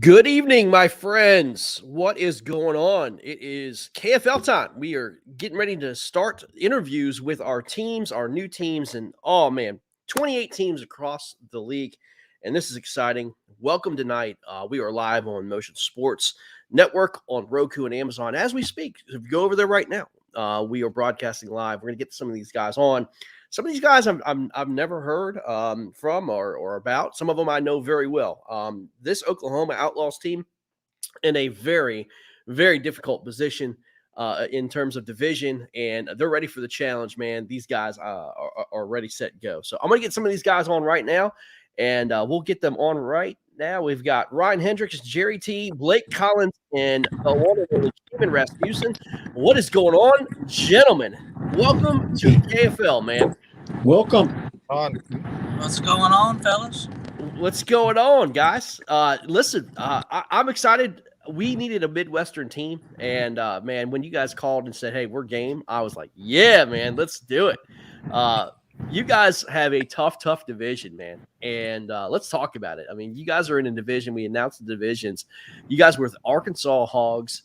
Good evening, my friends. What is going on? It is KFL time. We are getting ready to start interviews with our teams, our new teams, and oh man, 28 teams across the league. And this is exciting. Welcome tonight. We are live on Motion Sports Network on Roku and Amazon as we speak. If you go over there right now, we are broadcasting live. We're going to get some of these guys on. Some of these guys I've never heard from or about. Some of them I know very well. This Oklahoma Outlaws team in a very, very difficult position in terms of division, and they're ready for the challenge, man. These guys are ready, set, go. So I'm going to get some of these guys on right now, and we'll get them on right now. We've got Ryan Hendricks, Jerry T, Blake Collins, and the one and only Cayman Rasmussen. What is going on, gentlemen? Welcome to KFL, man. Welcome. What's going on, fellas? What's going on, guys? Listen, I'm excited. We needed a Midwestern team, and man, when you guys called and said, "Hey, we're game," I was like, "Yeah, man, let's do it." You guys have a tough division, man, and let's talk about it. I mean, you guys are in a division. We announced the divisions. You guys were with Arkansas Hogs.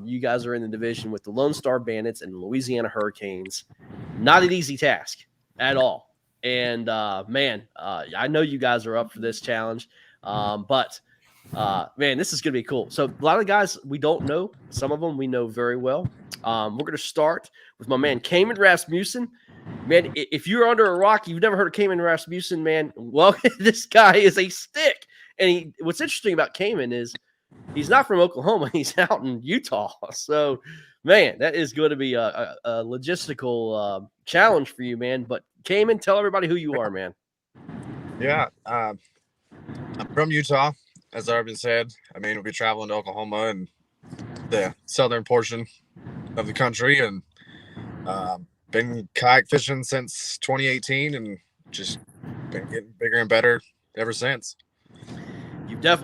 You guys are in the division with the Lone Star Bandits and Louisiana Hurricanes. Not an easy task at all. And man, I know you guys are up for this challenge, but man, this is going to be cool. So a lot of guys we don't know. Some of them we know very well. We're going to start with my man Cayman Rasmussen. Man, if you're under a rock, you've never heard of Cayman Rasmussen, man. Well, this guy is a stick. And what's interesting about Cayman is he's not from Oklahoma. He's out in Utah. So, man, that is going to be a logistical challenge for you, man. But Cayman, tell everybody who you are, man. Yeah, I'm from Utah, as Arvin said. I mean, we'll be traveling to Oklahoma and the southern portion of the country, and been kayak fishing since 2018, and just been getting bigger and better ever since.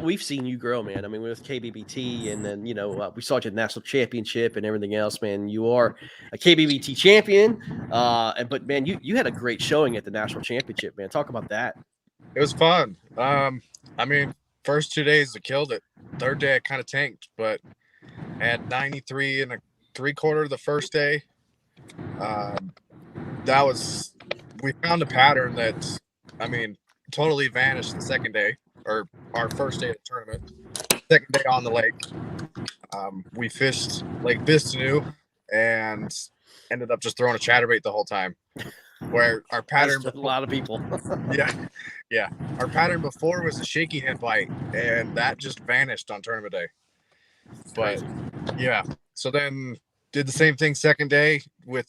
We've seen you grow, man. I mean, with KBBT, and then we saw you at the national championship and everything else, man. You are a KBBT champion, but man, you had a great showing at the national championship, man. Talk about that. It was fun. I mean, first 2 days I killed it. Third day I kind of tanked, but I had 93 and a 3/4 the first day. We found a pattern that, I mean, totally vanished the second day, or our first day of the tournament. Second day on the lake, we fished Lake Bistanu and ended up just throwing a chatterbait the whole time. Where our pattern, a lot of people. yeah. Our pattern before was a shaky head bite, and that just vanished on tournament day. But yeah, so then did the same thing second day,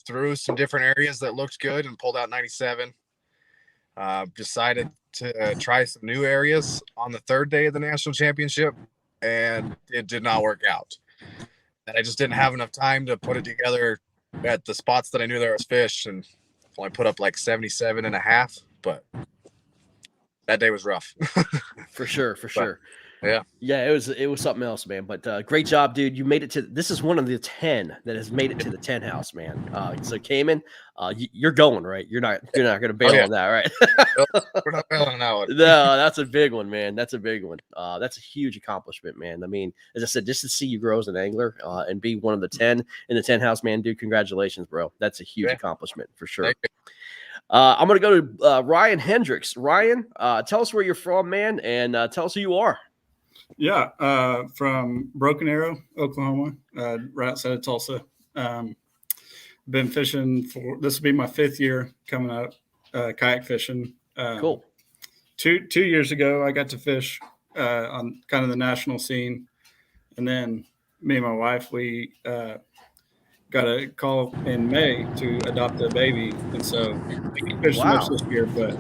through some different areas that looked good and pulled out 97. Decided to try some new areas on the third day of the national championship, and it did not work out. And I just didn't have enough time to put it together at the spots that I knew there was fish, and only put up like 77.5, but that day was rough. For sure. Yeah, it was something else, man. But great job, dude. You made it to. This is one of the 10 that has made it to the 10 house, man. So Cayman, you're going right. You're not going to bail on that, right? We're not bailing on that one. No, that's a big one, man. That's a big one. That's a huge accomplishment, man. I mean, as I said, just to see you grow as an angler and be one of the 10 in the 10 house, man, dude. Congratulations, bro. That's a huge accomplishment for sure. I'm going to go to Ryan Hendricks. Ryan, tell us where you're from, man, and tell us who you are. Yeah, from Broken Arrow, Oklahoma, right outside of Tulsa. Been fishing this will be my 5th year coming up, kayak fishing. Cool. 2 years ago, I got to fish on kind of the national scene. And then me and my wife, we got a call in May to adopt a baby. And so we can fish much this year, but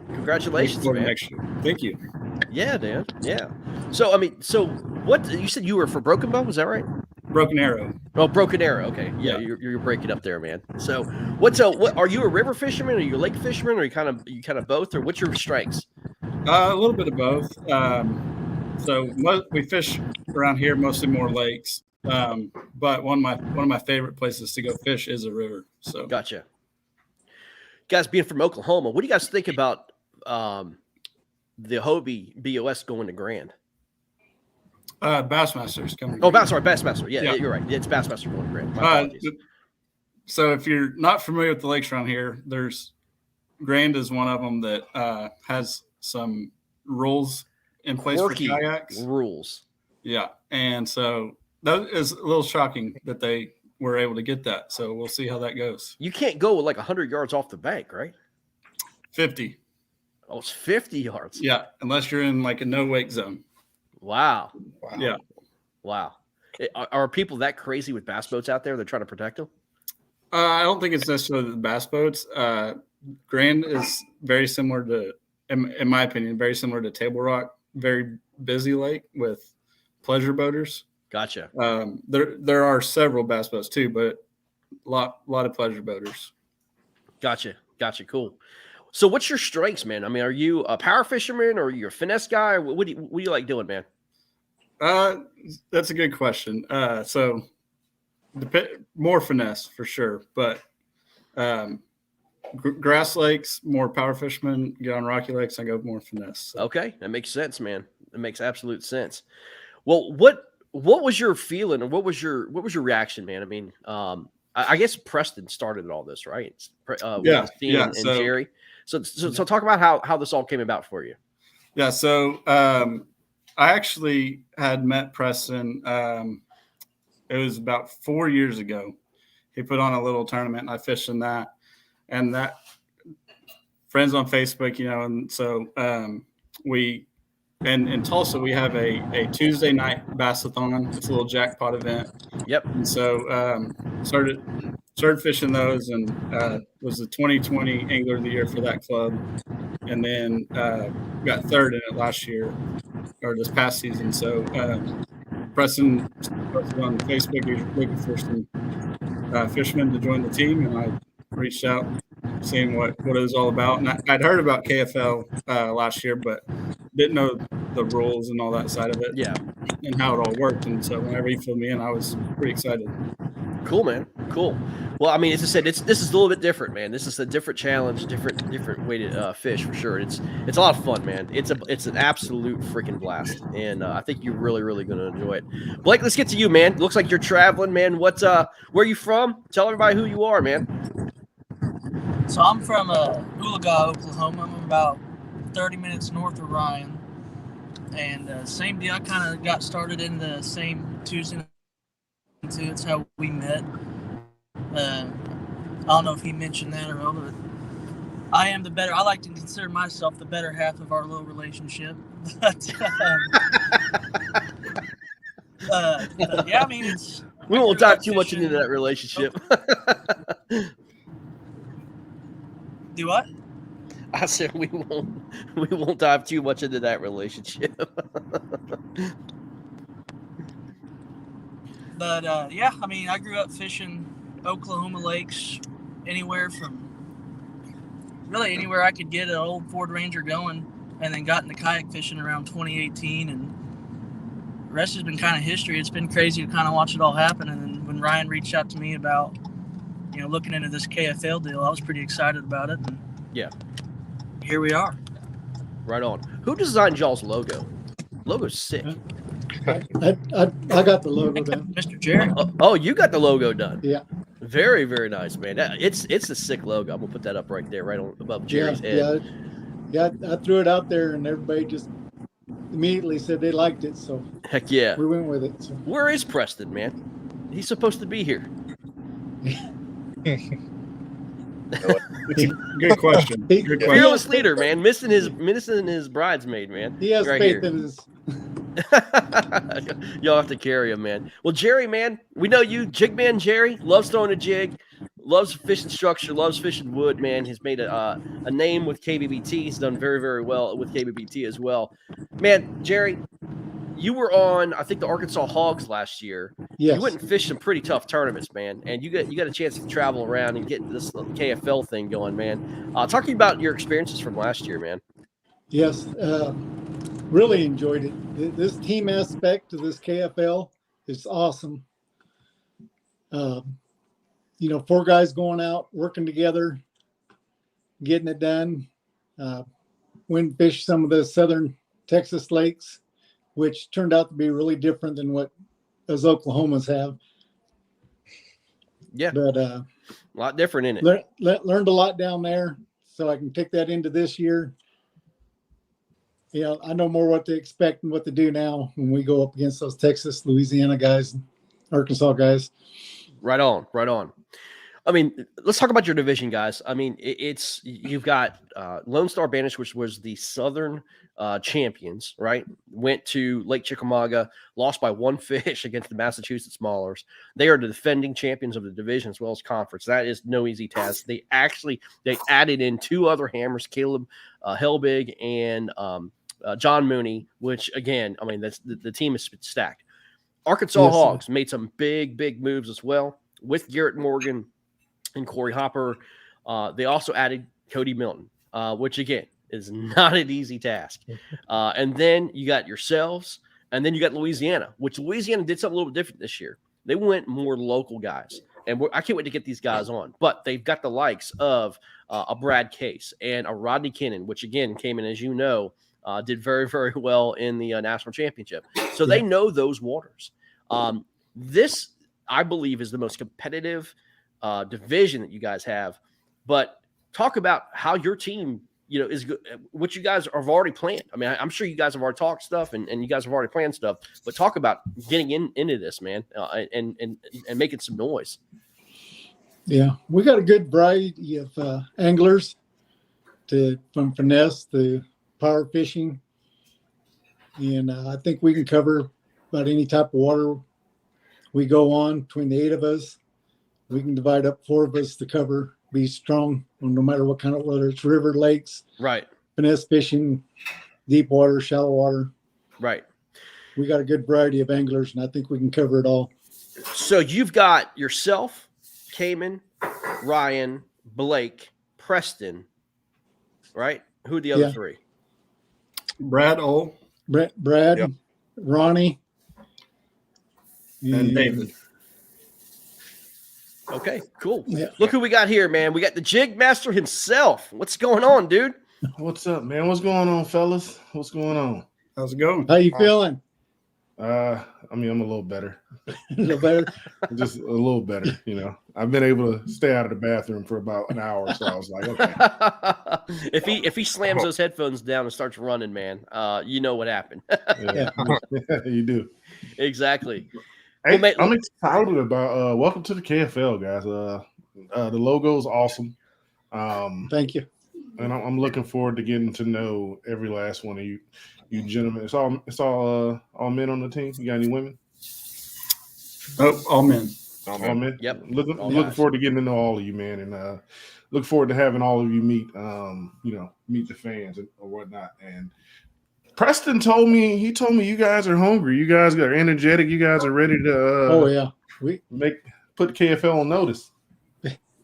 congratulations, man. Next year. Thank you. Yeah, Dan. Yeah. So, I mean, what you said you were for Broken Bow? Was that right? Broken Arrow. Oh, Broken Arrow. Okay. Yeah. You're breaking up there, man. So what are you a river fisherman? Are you a lake fisherman? Or you kind of both, or what's your strengths? A little bit of both. So we fish around here, mostly more lakes. But one of my favorite places to go fish is a river. So gotcha. Guys, being from Oklahoma, what do you guys think about the Hobie BOS going to Grand? Bassmaster's coming. Oh, Bassmaster. Yeah, Yeah. you're right. It's Bassmaster Bowling Green. My apologies. So if you're not familiar with the lakes around here, there's Grand is one of them that has some rules in place Quirky for kayaks. rules. Yeah, and so that is a little shocking that they were able to get that. So we'll see how that goes. You can't go like 100 yards off the bank, right? 50. Oh, it's 50 yards. Yeah, unless you're in like a no wake zone. Wow. Yeah. Wow. Are people that crazy with bass boats out there? They're trying to protect them? I don't think it's necessarily the bass boats. Grand is very similar to, in my opinion, very similar to Table Rock. Very busy lake with pleasure boaters. Gotcha. There are several bass boats too, but a lot of pleasure boaters. Gotcha. Cool. So what's your strengths, man? I mean, are you a power fisherman or are you a finesse guy? What do you like doing, man? That's a good question. So more finesse for sure, but grass lakes, more power fisherman. Get on rocky lakes, I go more finesse. So. Okay, that makes sense, man. That makes absolute sense. Well, what was your feeling, or what was your reaction, man? I mean, I guess Preston started all this, right? And Jerry. So talk about how this all came about for you. Yeah. So I actually had met Preston. It was about 4 years ago. He put on a little tournament, and I fished in that. And that friends on Facebook, and so we in Tulsa we have a Tuesday night bassathon. It's a little jackpot event. Yep. And so started fishing those, and was the 2020 Angler of the Year for that club, and then got third in it last year or this past season. So Preston posted on Facebook, he was looking for some fishermen to join the team, and I reached out, seeing what it was all about. And I'd heard about KFL last year, but didn't know the rules and all that side of it. Yeah. And how it all worked. And so whenever he filled me in, I was pretty excited. Cool, man. Cool. Well, I mean, as I said, this is a little bit different, man. This is a different challenge, different way to fish for sure. It's a lot of fun, man. It's an absolute freaking blast, and I think you're really going to enjoy it. Blake, let's get to you, man. Looks like you're traveling, man. Where are you from? Tell everybody who you are, man. So I'm from Oologah, Oklahoma. I'm about 30 minutes north of Ryan. And same deal, I kind of got started in the same Tuesday night. That's how we met. I don't know if he mentioned that or not, but I like to consider myself the better half of our little relationship. But yeah, I mean, we won't dive too much into that relationship. Do what? I said we won't dive too much into that relationship. But yeah, I mean, I grew up fishing Oklahoma lakes, anywhere I could get an old Ford Ranger going, and then got into kayak fishing around 2018, and the rest has been kind of history. It's been crazy to kind of watch it all happen. And then when Ryan reached out to me about, looking into this KFL deal, I was pretty excited about it. And yeah, here we are. Right on. Who designed y'all's logo? Logo's sick. I got the logo done. Mr. Jerry. Oh, you got the logo done. Yeah. Very, very nice, man. It's a sick logo. I'm gonna put that up right there, right on above Jerry's head. Yeah. I threw it out there, and everybody just immediately said they liked it. So heck yeah, we went with it. So. Where is Preston, man? He's supposed to be here. It's a good question. Fearless leader, man. Missing his bridesmaid, man. He has right faith here. in his. Y'all have to carry him, man. Well, Jerry, man, we know you, Jigman Jerry, loves throwing a jig, loves fishing structure, loves fishing wood, man. He's made a name with KBBT. He's done very, very well with KBBT as well. Man, Jerry, you were on, I think, the Arkansas Hogs last year. Yes. You went and fished some pretty tough tournaments, man. And you got a chance to travel around and get this KFL thing going, man. Talking about your experiences from last year, man. Yes. Really enjoyed it. This team aspect of this KFL is awesome. 4 guys going out, working together, getting it done. Went and fished some of the southern Texas lakes which turned out to be really different than what those Oklahomas have. Yeah, But a lot different in it. learned a lot down there, so I can take that into this year. I know more what to expect and what to do now when we go up against those Texas, Louisiana guys, Arkansas guys. Right on, right on. I mean, let's talk about your division, guys. I mean, you've got Lone Star Banish, which was the Southern champions, right? Went to Lake Chickamauga, lost by 1 fish against the Massachusetts Maulers. They are the defending champions of the division as well as conference. That is no easy task. They added in 2 other hammers, Caleb Helbig and John Mooney, which again, I mean, that's the team is stacked. Arkansas Hogs made some big moves as well with Garrett Morgan and Corey Hopper. They also added Cody Milton, which again is not an easy task. And then you got yourselves, and then you got Louisiana, which Louisiana did something a little different this year. They went more local guys, and I can't wait to get these guys on. But they've got the likes of a Brad Case and a Rodney Kinnan, which again came in, as you know, did very well in the national championship. So they know those waters. This, I believe, is the most competitive division that you guys have. But talk about how your team, is good, what you guys have already planned. I mean, I'm sure you guys have already talked stuff and you guys have already planned stuff, but talk about getting into this, man, and making some noise. Yeah, we got a good variety of anglers from finesse to power fishing. And I think we can cover about any type of water we go on. Between the 8 of us, we can divide up 4 of us to cover, be strong no matter what kind of, whether it's river, lakes, right, finesse fishing, deep water, shallow water. Right. We got a good variety of anglers, and I think we can cover it all. So you've got yourself, Cayman, Ryan, Blake, Preston, right? Who are the other 3? Brad O. Brad, Yep. Ronnie, and David. Okay, cool. Yeah. Look who we got here, man. We got the jig master himself. What's going on, dude? What's up, man? What's going on, fellas? What's going on? How's it going? How you feeling? I mean, I'm a little better. A little better? Just a little better, I've been able to stay out of the bathroom for about an hour, so I was like, okay. If he slams those headphones down and starts running, man, you know what happened. Yeah. You do. Exactly. Hey, Well, I'm excited about welcome to the KFL, guys. The logo is awesome. Thank you. And I'm looking forward to getting to know every last one of you gentlemen. It's all men on the team. You got any women? Oh, all men. All men. Yep. Looking forward to getting to know all of you, man, and look forward to having all of you meet the fans or whatnot. And Preston told me you guys are hungry. You guys are energetic. You guys are ready to put KFL on notice.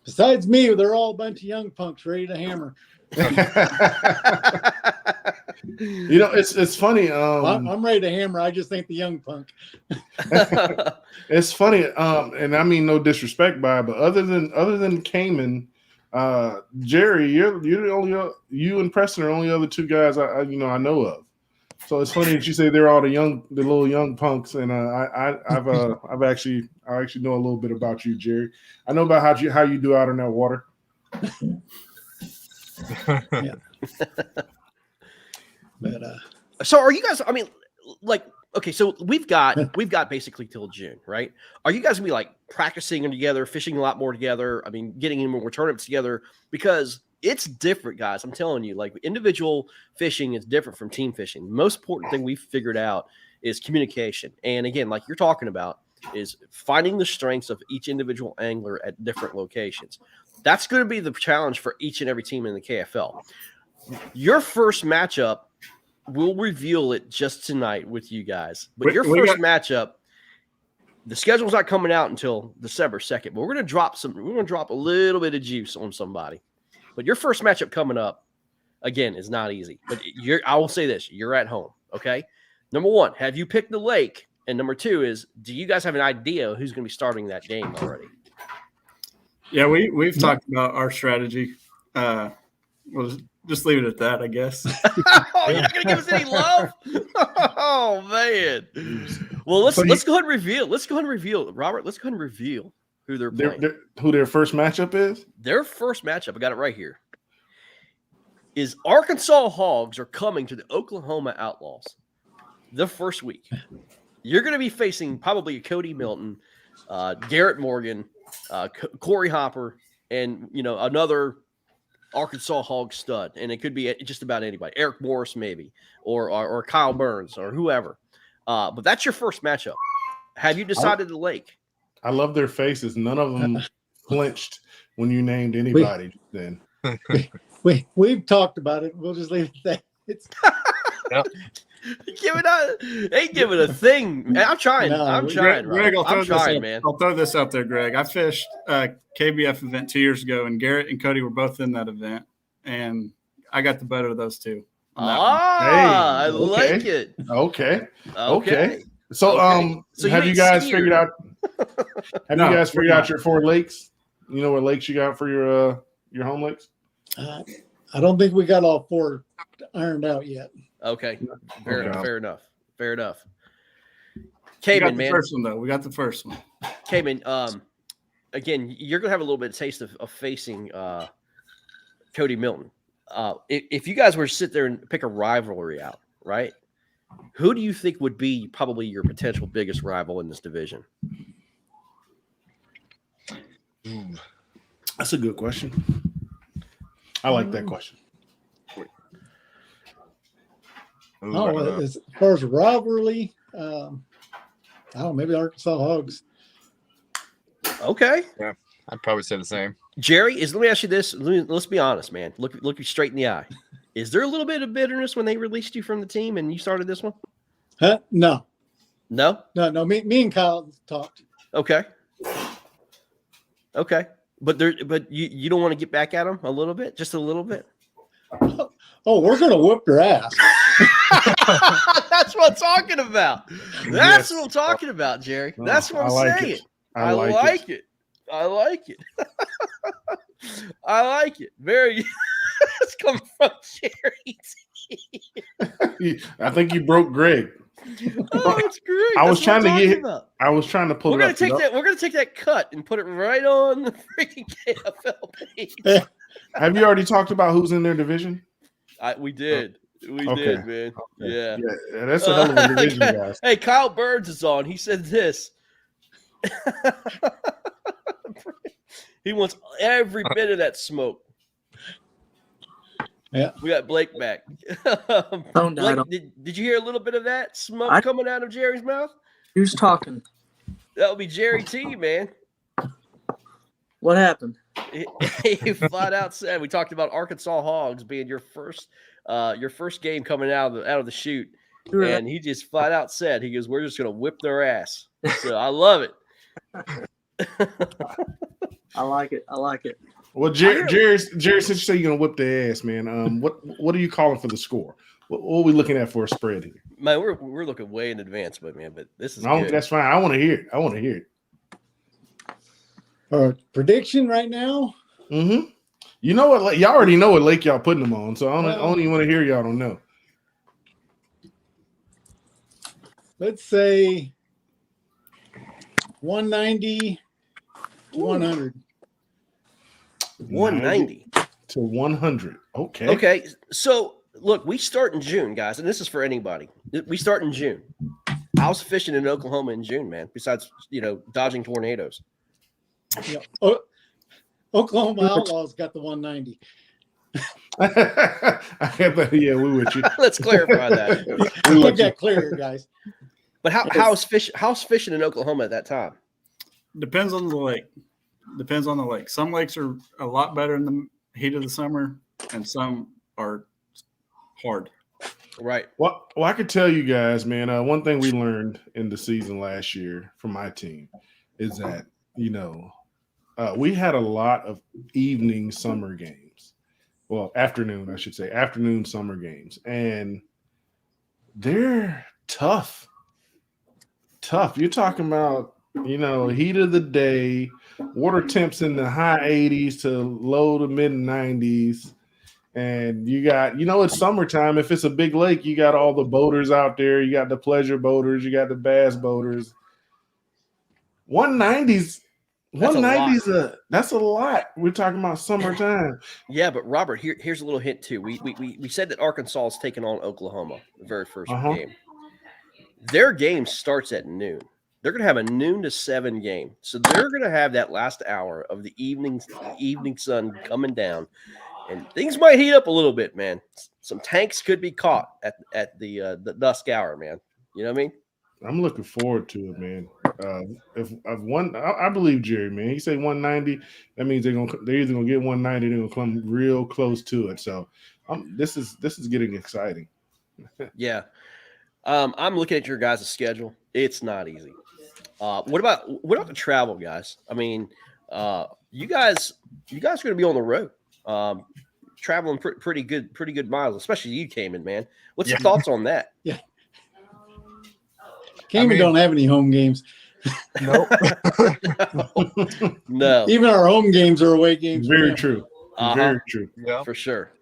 Besides me, they're all a bunch of young punks ready to hammer. It's funny. I'm ready to hammer. I just ain't the young punk. It's funny, and I mean no disrespect by it, but other than Cayman, Jerry, you're the only you and Preston are the only other 2 guys I know of. So it's funny that you say they're all the little young punks, and I actually know a little bit about you, Jerry. I know about how you do out in that water. Yeah. But so are you guys? I mean, like, okay, so we've got basically till June, right? Are you guys gonna be like practicing together, fishing a lot more together? I mean, getting in more tournaments together, because it's different, guys. I'm telling you, like, individual fishing is different from team fishing. The most important thing we've figured out is communication. And again, like you're talking about, is finding the strengths of each individual angler at different locations. That's going to be the challenge for each and every team in the KFL. Your first matchup, we'll reveal it just tonight with you guys. But your first matchup, the schedule's not coming out until December 2nd. But we're going to drop a little bit of juice on somebody. But your first matchup coming up, again, is not easy. But I will say this: you're at home, okay? Number 1, have you picked the lake? And number 2 is, do you guys have an idea who's going to be starting that game already? Yeah, we've talked about our strategy. We'll just leave it at that, I guess. Oh, you're not going to give us any love? Oh man. Well, let's go ahead and reveal. Let's go ahead and reveal, Robert. Let's go ahead and reveal who they're playing. Who their first matchup is? Their first matchup, I got it right here, is Arkansas Hogs are coming to the Oklahoma Outlaws the first week. You're going to be facing probably Cody Milton, Garrett Morgan, Corey Hopper, and another Arkansas Hog stud, and it could be just about anybody. Eric Morris, maybe, or Kyle Burns, or whoever. But that's your first matchup. Have you decided the lake? I love their faces. None of them flinched when you named anybody. Then we've talked about it. We'll just leave it at that. Ain't giving a thing. I'm trying. No, I'm trying. Greg, I'm trying, man. I'll throw this out there, Greg. I fished a KBF event 2 years ago, and Garrett and Cody were both in that event, and I got the better of those two. I like it. Okay. Okay. So, So have you guys figured out? Have No, you guys figured we're out your 4 lakes? You know what lakes you got for your home lakes? I don't think we got all 4 ironed out yet. Okay. Fair enough. We got Cayman, the man. first one though. We got the first one. Cayman, again, you're gonna have a little bit of taste of facing Cody Milton. If you guys were to sit there and pick a rivalry out, right? Who do you think would be probably your potential biggest rival in this division? That's a good question. I like that question. As far as rivalry, I don't know, maybe the Arkansas Hogs. Okay. Yeah, I'd probably say the same. Jerry, let me ask you this. Let's be honest, man. Look you straight in the eye. Is there a little bit of bitterness when they released you from the team and you started this one? Huh? No. No? No. Me and Kyle talked. Okay. But you don't want to get back at them a little bit? Just a little bit? Oh, we're gonna whoop their ass. That's what I'm talking about. That's what I'm talking about, Jerry. That's what I'm saying. I like it. I like it. I like it. Very. It's coming from Jerry. I think you broke Greg. Oh, it's great. I was trying to pull We're it up. We're gonna take that cut and put it right on the freaking KFL page. Have you already talked about who's in their division? We did. We did, man. Okay. Yeah. That's a hell of a division, guys. Hey, Kyle Burns is on. He said this. He wants every bit of that smoke. Yeah. We got Blake back. Blake, did you hear a little bit of that smoke coming out of Jerry's mouth? Who's talking? That would be Jerry T, man. What happened? He flat out said, we talked about Arkansas Hogs being your first game coming out of the chute. And he just flat out said, he goes, we're just going to whip their ass. So I love it. I like it. Well, Jerry, since you say you're gonna whip their ass, man, what are you calling for the score? What are we looking at for a spread here? Man, we're looking way in advance, but this is good. That's fine. I want to hear it. Prediction right now. Mm-hmm. You know what? Y'all already know what lake y'all putting them on, so I don't even want to hear y'all don't know. Let's say 190 to 100. 190 to 100. Okay. Okay. So look, we start in June, guys, and this is for anybody. We start in June. I was fishing in Oklahoma in June, man. Besides, dodging tornadoes. Yeah. Oklahoma Outlaws got the 190. Yeah, we with you. Let's clarify that. Make that clear, guys. But how's fishing in Oklahoma at that time? Depends on the lake. Some lakes are a lot better in the heat of the summer, and some are hard. Right. Well, I could tell you guys, man, one thing we learned in the season last year from my team is that, we had a lot of evening summer games. Well, afternoon, I should say, afternoon summer games. And they're tough. You're talking about, heat of the day, water temps in the high 80s to low to mid 90s. And you got, it's summertime. If it's a big lake, you got all the boaters out there. You got the pleasure boaters. You got the bass boaters. 190s. That's a lot. We're talking about summertime. Yeah, but Robert, here's a little hint too. We said that Arkansas is taking on Oklahoma the very first game. Their game starts at noon. They're going to have a noon to 7 game, so they're going to have that last hour of the evening sun coming down, and things might heat up a little bit, man. Some tanks could be caught at the dusk hour, man. You know what I mean? I'm looking forward to it, man. I believe Jerry, man. He said 190. That means they're either gonna get 190, they're gonna come real close to it. So, this is getting exciting. Yeah, I'm looking at your guys' schedule. It's not easy. What about the travel, guys? I mean, you guys are gonna be on the road, traveling pretty good miles, especially you, Cayman, man. What's your thoughts on that? Yeah. Cayman don't have any home games. Nope. No. Even our home games are away games. Very true. Very true. Yeah. For sure.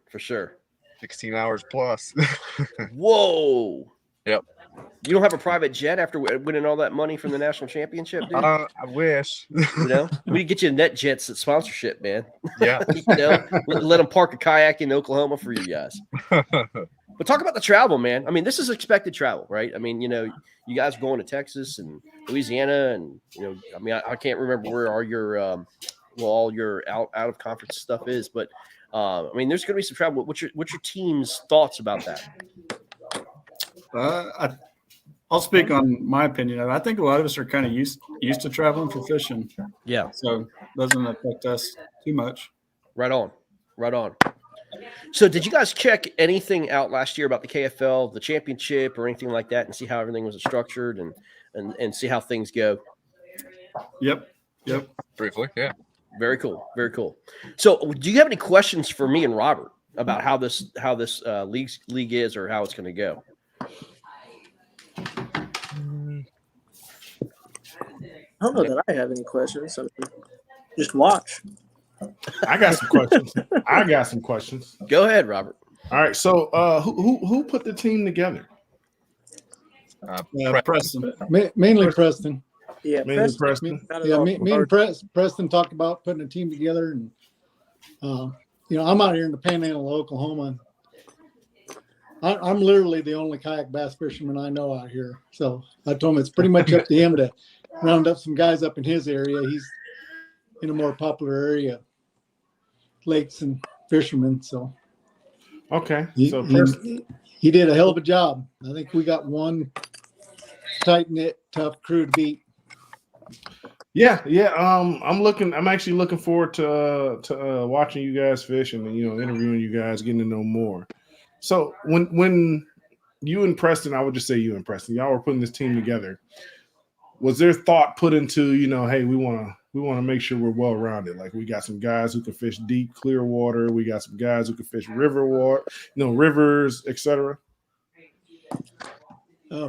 16 hours plus. Whoa. Yep. You don't have a private jet after winning all that money from the national championship, dude? I wish. We could get you a Net Jets sponsorship, man. Yeah. Let them park a kayak in Oklahoma for you guys. But talk about the travel, man. I mean, this is expected travel, right? I mean, you guys are going to Texas and Louisiana, and I mean, I can't remember where all your out of conference stuff is, but I mean, there's going to be some travel. What's your team's thoughts about that? I'll speak on my opinion. I think a lot of us are kind of used to traveling for fishing. Yeah. So it doesn't affect us too much. Right on. So did you guys check anything out last year about the KFL, the championship, or anything like that, and see how everything was structured and see how things go? Yep. Briefly, yeah. Very cool. So do you have any questions for me and Robert about how this league is, or how it's going to go? I don't know that I have any questions. I mean, just watch. I got some questions. Go ahead, Robert. All right. So, who put the team together? Preston. Mainly Preston. Yeah, Mainly Preston. Yeah, me and Preston talked about putting a team together, and I'm out here in the Panhandle of Oklahoma. I'm literally the only kayak bass fisherman I know out here. So I told him it's pretty much up to him to round up some guys up in his area. He's in a more popular area, lakes and fishermen. So okay, he did a hell of a job. I think we got one tight knit, tough crew to beat. Yeah. I'm actually looking forward to watching you guys fish and interviewing you guys, getting to know more. So when you and Preston, I would just say you and Preston, y'all were putting this team together. Was there thought put into, hey, we want to make sure we're well rounded? Like, we got some guys who can fish deep, clear water. We got some guys who can fish rivers, etc.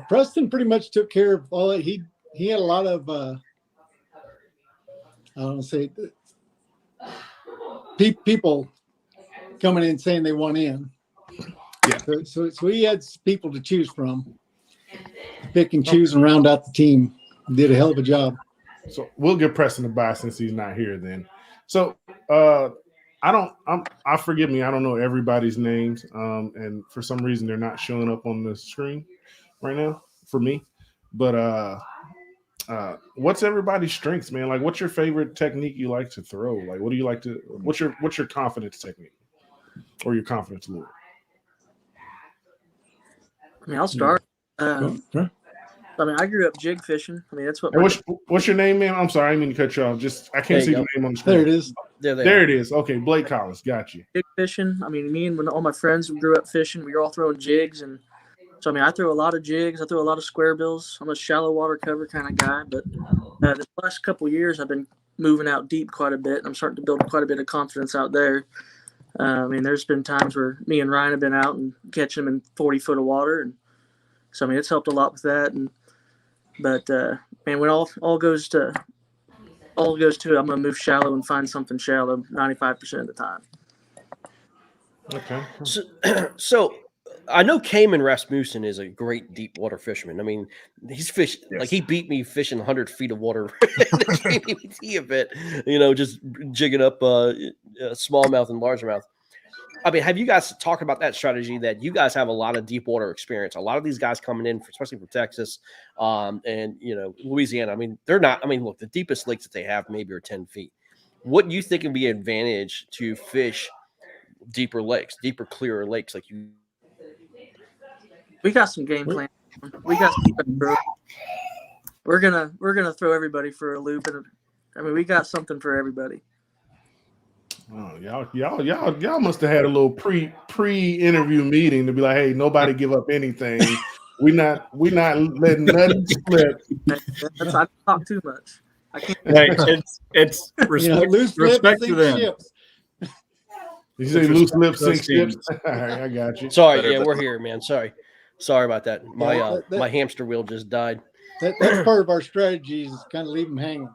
Preston pretty much took care of all that. He had a lot of people coming in saying they want in. Yeah. So he had people to choose from, pick and choose and round out the team. Did a hell of a job. So we'll give Preston a bye since he's not here then. So forgive me, I don't know everybody's names. And for some reason they're not showing up on the screen right now for me. But what's everybody's strengths, man? Like, what's your favorite technique you like to throw? Like, what do you like to what's your confidence technique or your confidence lure? I mean, I'll start. I mean, I grew up jig fishing. I mean, that's what. What's your name, man? I'm sorry, I didn't mean to cut you off. I can't see the name on the screen. There it is. There it is. Okay, Blake Collins, got you. Jig fishing. I mean, me and when all my friends grew up fishing, we were all throwing jigs, and so I mean, I throw a lot of jigs. I throw a lot of square bills. I'm a shallow water cover kind of guy, but the last couple of years, I've been moving out deep quite a bit. I'm starting to build quite a bit of confidence out there. I mean, there's been times where me and Ryan have been out and catching them in 40 foot of water, and so I mean, it's helped a lot with that. But man, when all goes to, I'm gonna move shallow and find something shallow 95% of the time. Okay. So I know Cayman Rasmussen is a great deep water fisherman. I mean, he's fish like he beat me fishing 100 feet of water in the KBT event, just jigging up smallmouth and largemouth. I mean, have you guys talked about that strategy that you guys have a lot of deep water experience? A lot of these guys coming in, especially from Texas and Louisiana. I mean, they're not. I mean, look, the deepest lakes that they have maybe are 10 feet. What do you think would be an advantage to fish deeper lakes, deeper, clearer lakes like you? We got some game plan. We got some, we're gonna throw everybody for a loop, and I mean we got something for everybody. Oh, y'all must have had a little pre-interview meeting to be like, hey, nobody give up anything. We not letting nothing slip. I talk too much. I can't. Hey, it's respect to them. Ships. You say loose lips sink ships. All right, I got you. Sorry, we're here, man. Sorry about that. My hamster wheel just died. That's part of our strategy is kind of leave them hanging.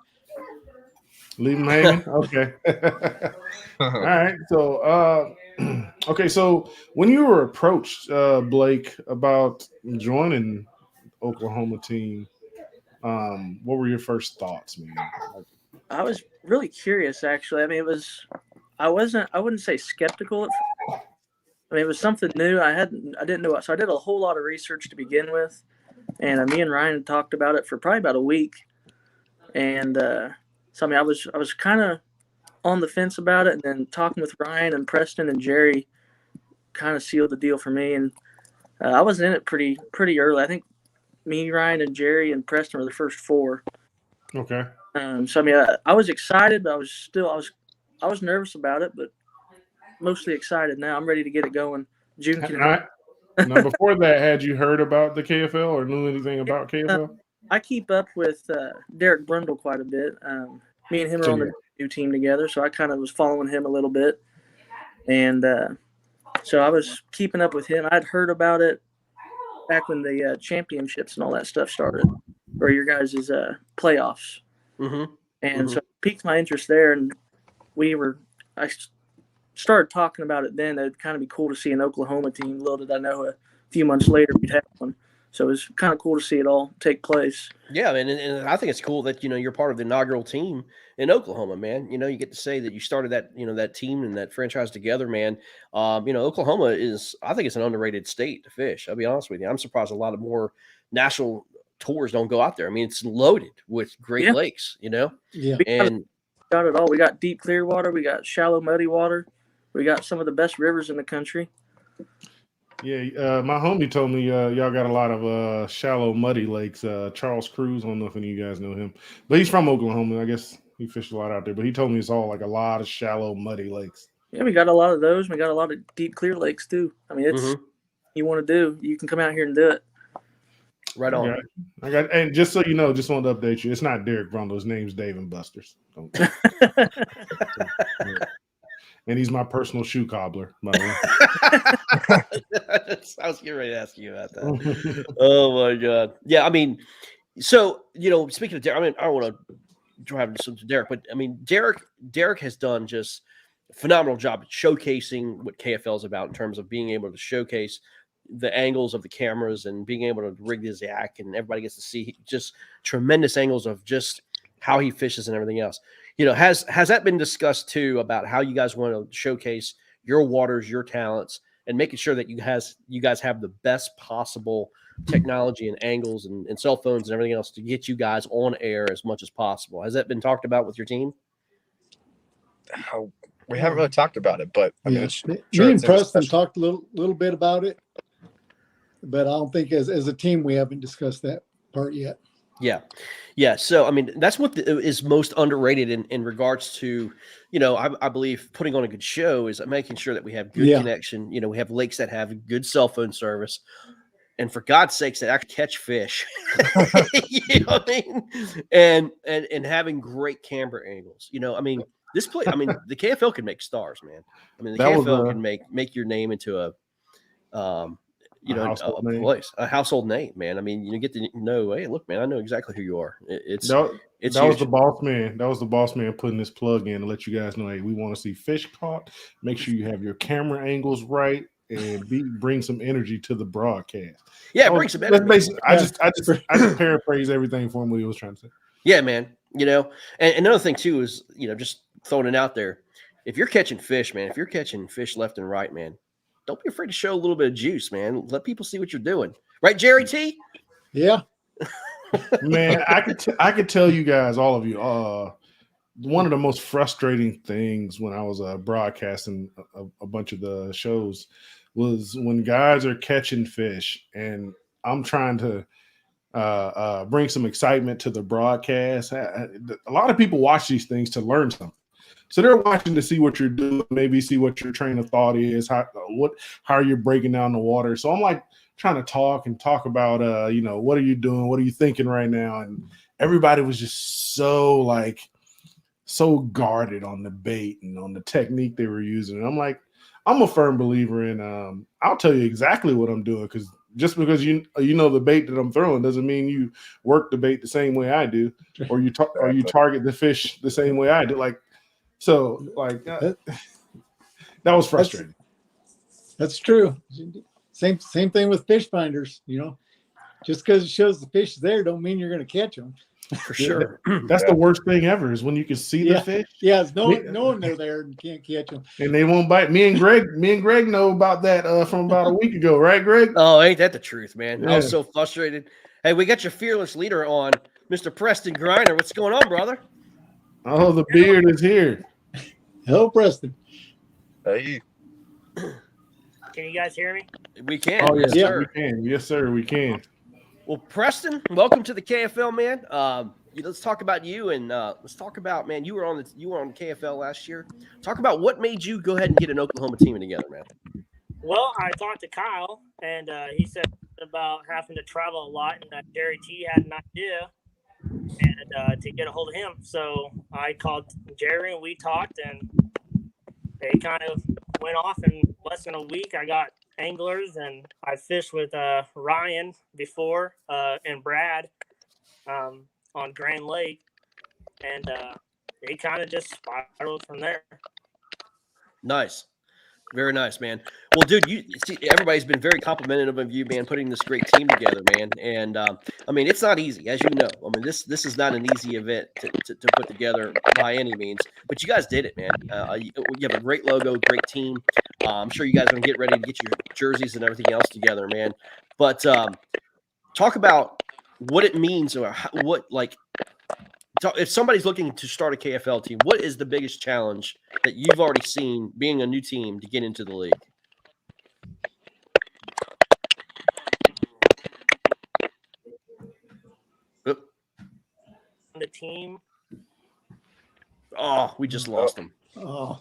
Leave them hanging. Okay. All right. So, okay. So when you were approached, Blake, about joining Oklahoma team, what were your first thoughts, man? I was really curious, actually. I mean, I wouldn't say skeptical at first. I mean, it was something new. I didn't know it. So I did a whole lot of research to begin with. And me and Ryan talked about it for probably about a week. And so, I mean, I was kind of on the fence about it. And then talking with Ryan and Preston and Jerry kind of sealed the deal for me. And I was in it pretty early. I think me, Ryan, and Jerry and Preston were the first four. Okay. So, I mean, I was excited, but I was nervous about it, but mostly excited now. I'm ready to get it going. June. Now, before that, had you heard about the KFL or knew anything about KFL? I keep up with Derek Brundle quite a bit. Me and him are on the new team together, so I kind of was following him a little bit. And so I was keeping up with him. I'd heard about it back when the championships and all that stuff started, or your guys' playoffs. Mm-hmm. And so it piqued my interest there, and I started talking about it then. It'd kind of be cool to see an Oklahoma team. Little did I know a few months later we'd have one. So it was kind of cool to see it all take place. Yeah, man, and I think it's cool that you're part of the inaugural team in Oklahoma, man. You get to say that you started that that team and that franchise together, man. Oklahoma is, I think it's an underrated state to fish. I'll be honest with you. I'm surprised a lot of more national tours don't go out there. I mean, it's loaded with great lakes, Yeah. And got it all. We got deep clear water. We got shallow muddy water. We got some of the best rivers in the country. Yeah, my homie told me y'all got a lot of shallow muddy lakes. Charles Cruz, I don't know if any of you guys know him, but he's from Oklahoma. I guess he fished a lot out there, but he told me it's all like a lot of shallow muddy lakes. Yeah, we got a lot of those. We got a lot of deep clear lakes too. I mean, it's you want to do, you can come out here and do it. Right on. I got, and just so you know, just wanted to update you. It's not Derek Brundle. His name's Dave and Buster's. And he's my personal shoe cobbler, by the way. I was getting ready to ask you about that. Oh my God. Yeah, I mean, so speaking of Derek, I mean, I don't want to drive into Derek, but I mean, Derek has done just a phenomenal job at showcasing what KFL is about in terms of being able to showcase the angles of the cameras and being able to rig the Zach, and everybody gets to see just tremendous angles of just how he fishes and everything else. Has that been discussed too about how you guys want to showcase your waters, your talents, and making sure that you guys have the best possible technology and angles and cell phones and everything else to get you guys on air as much as possible? Has that been talked about with your team? We haven't really talked about it, but I mean, me and Preston talked a little bit about it, but I don't think as a team we haven't discussed that part yet. Yeah. So, I mean, that's what is most underrated in regards to, I believe putting on a good show is making sure that we have good connection. We have lakes that have good cell phone service, and for God's sakes, that actually catch fish. You know what I mean? And having great camera angles. I mean, this play. I mean, the KFL can make stars, man. I mean, the KFL can make your name into place, a household name, man. I mean, you get to know, hey, look, man, I know exactly who you are. It's That huge. was the boss man. That was the boss man putting this plug in to let you guys know, hey, we want to see fish caught. Make sure you have your camera angles right and bring some energy to the broadcast. Yeah, bring some energy. I just paraphrase everything for him what he was trying to say. Yeah, man. And another thing too is, just throwing it out there. If you're catching fish, man, if you're catching fish left and right, man, don't be afraid to show a little bit of juice, man. Let people see what you're doing. Right, Jerry T? Yeah. Man, I could tell you guys, all of you, one of the most frustrating things when I was broadcasting a bunch of the shows was when guys are catching fish and I'm trying to bring some excitement to the broadcast. A lot of people watch these things to learn something. So they're watching to see what you're doing, maybe see what your train of thought is, how you're breaking down the water. So I'm like trying to talk about, what are you doing? What are you thinking right now? And everybody was just so guarded on the bait and on the technique they were using. And I'm like, I'm a firm believer in, I'll tell you exactly what I'm doing, because just because you know the bait that I'm throwing doesn't mean you work the bait the same way I do, or you target the fish the same way I do. That was frustrating. That's true. Same thing with fish finders. Just because it shows the fish is there, don't mean you're going to catch them. For sure. That's the worst thing ever, is when you can see the fish. Yeah, knowing they're there and can't catch them, and they won't bite. Me and Greg know about that from about a week ago, right, Greg? Oh, ain't that the truth, man? Yeah. I was so frustrated. Hey, we got your fearless leader on, Mr. Preston Griner. What's going on, brother? Oh, the beard is here. Hello, Preston. Hey. Can you guys hear me? We can. Oh, yes, sir. We can. Yes, sir, we can. Well, Preston, welcome to the KFL, man. Let's talk about you, and let's talk about, man, you were on the KFL last year. Talk about what made you go ahead and get an Oklahoma team together, man. Well, I talked to Kyle, and he said about having to travel a lot, and that Jerry T had an idea, and to get a hold of him. So I called Jerry, and we talked, and they kind of went off in less than a week. I got anglers, and I fished with Ryan before and Brad on Grand Lake, and they kind of just spiraled from there. Nice. Very nice, man. Well, dude, everybody's been very complimentary of you, man, putting this great team together, man. And I mean, it's not easy, as you know. I mean, this is not an easy event to put together by any means, but you guys did it, man. You have a great logo, great team. I'm sure you guys are going to get ready to get your jerseys and everything else together, man. But talk about what it means, or if somebody's looking to start a KFL team, what is the biggest challenge that you've already seen being a new team to get into the league? The team. Oh, we just lost him. Oh,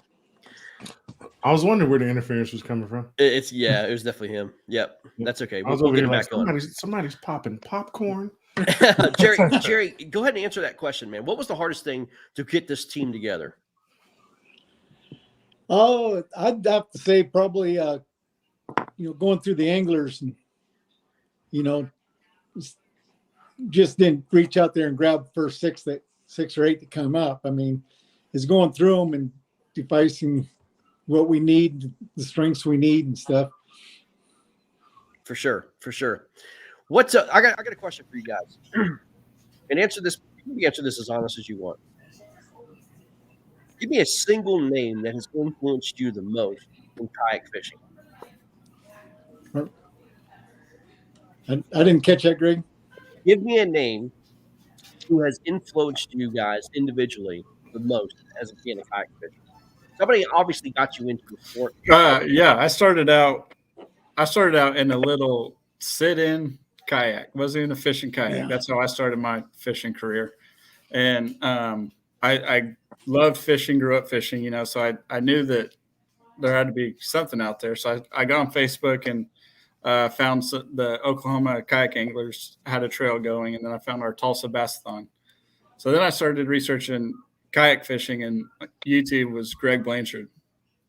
I was wondering where the interference was coming from. It was definitely him. Yep, that's okay. I was We'll over get here him like, back on. somebody's popping popcorn. Jerry, go ahead and answer that question, man. What was the hardest thing to get this team together? Oh, I'd have to say probably, going through the anglers and, just didn't reach out there and grab the first six or eight that come up. I mean, it's going through them and devising what we need, the strengths we need and stuff. For sure. What's I got a question for you guys, and answer this. You can answer this as honest as you want. Give me a single name that has influenced you the most in kayak fishing. I didn't catch that, Greg. Give me a name who has influenced you guys individually the most as being a kayak fisher. Somebody obviously got you into the sport. Yeah, I started out in a little sit-in kayak. Wasn't even a fishing kayak. Yeah. That's how I started my fishing career. And I loved fishing, grew up fishing, so I knew that there had to be something out there. So I got on Facebook and found the Oklahoma kayak anglers had a trail going, and then I found our Tulsa Bassathon. So then I started researching kayak fishing, and YouTube was Greg Blanchard,